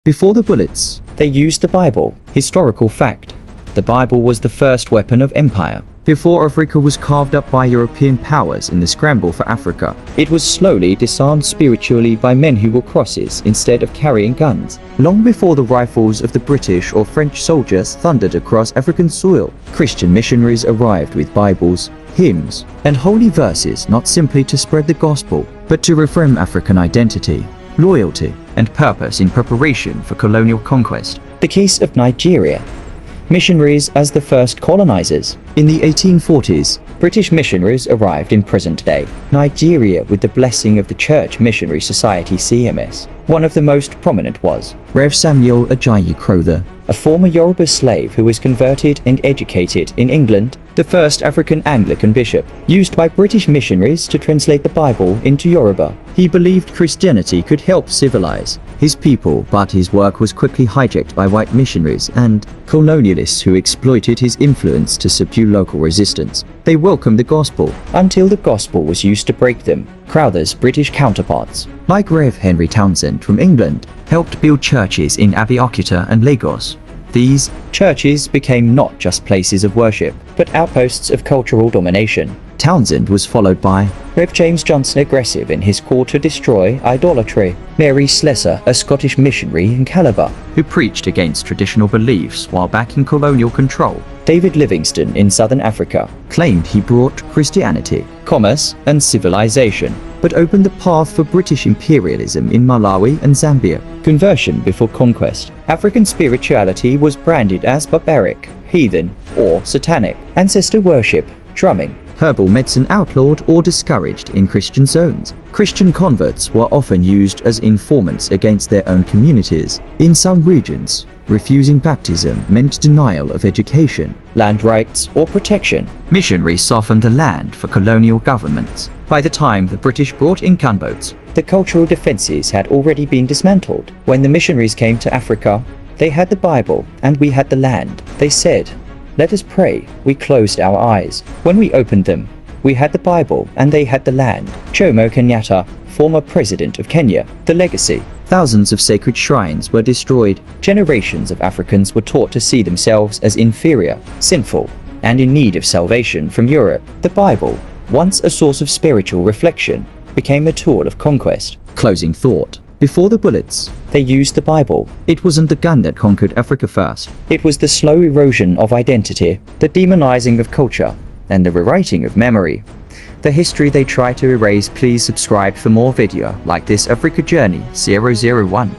Before the bullets, They used the Bible. Historical fact. The Bible was the first weapon of empire. before Africa was carved up by European powers in the scramble for Africa. It was slowly disarmed spiritually by men who wore crosses instead of carrying guns. Long before the rifles of the British or French soldiers thundered across African soil, Christian missionaries arrived with Bibles, hymns, and holy verses, not simply to spread the gospel, but to reframe African identity, loyalty, and purpose in preparation for colonial conquest. The case of Nigeria. Missionaries as the first colonizers. In the 1840s, British missionaries arrived in present-day Nigeria with the blessing of the Church Missionary Society CMS. One of the most prominent was Rev. Samuel Ajayi Crowther, a former Yoruba slave who was converted and educated in England, the first African Anglican bishop, used by British missionaries to translate the Bible into Yoruba. He believed Christianity could help civilize his people, but his work was quickly hijacked by white missionaries and colonialists who exploited his influence to subdue local resistance. They welcomed the gospel Until the gospel was used to break them. Crowther's British counterparts, like Rev. Henry Townsend from England, helped build churches in Abeokuta and Lagos. These churches became not just places of worship, but outposts of cultural domination. Townsend was followed by Rev. James Johnson, aggressive in his call to destroy idolatry. Mary Slessor, a Scottish missionary in Calabar, who preached against traditional beliefs while backing colonial control. David Livingstone in southern Africa, Claimed he brought Christianity, commerce and civilization. but opened the path for British imperialism in Malawi and Zambia. Conversion before conquest. African spirituality was branded as barbaric, heathen, or satanic. Ancestor worship, drumming, Herbal medicine outlawed or discouraged in Christian zones. Christian converts were often used as informants against their own communities. In some regions, refusing baptism meant denial of education. land rights, or protection. Missionaries softened the land for colonial governments. By the time the British brought in gunboats, The cultural defenses had already been dismantled. When the missionaries came to Africa, they had the Bible and we had the land. They said, "Let us pray." We closed our eyes. When we opened them, we had the Bible and they had the land. Jomo Kenyatta, former president of Kenya. The legacy. thousands of sacred shrines were destroyed. Generations of Africans were taught to see themselves as inferior, sinful, and in need of salvation from Europe. The Bible, once a source of spiritual reflection, became a tool of conquest. Closing thought. Before the bullets, They used the Bible. it wasn't the gun that conquered Africa first. It was the slow erosion of identity, the demonizing of culture, and the rewriting of memory. The history they try to erase. Please subscribe for more video like this. Africa Journey 001.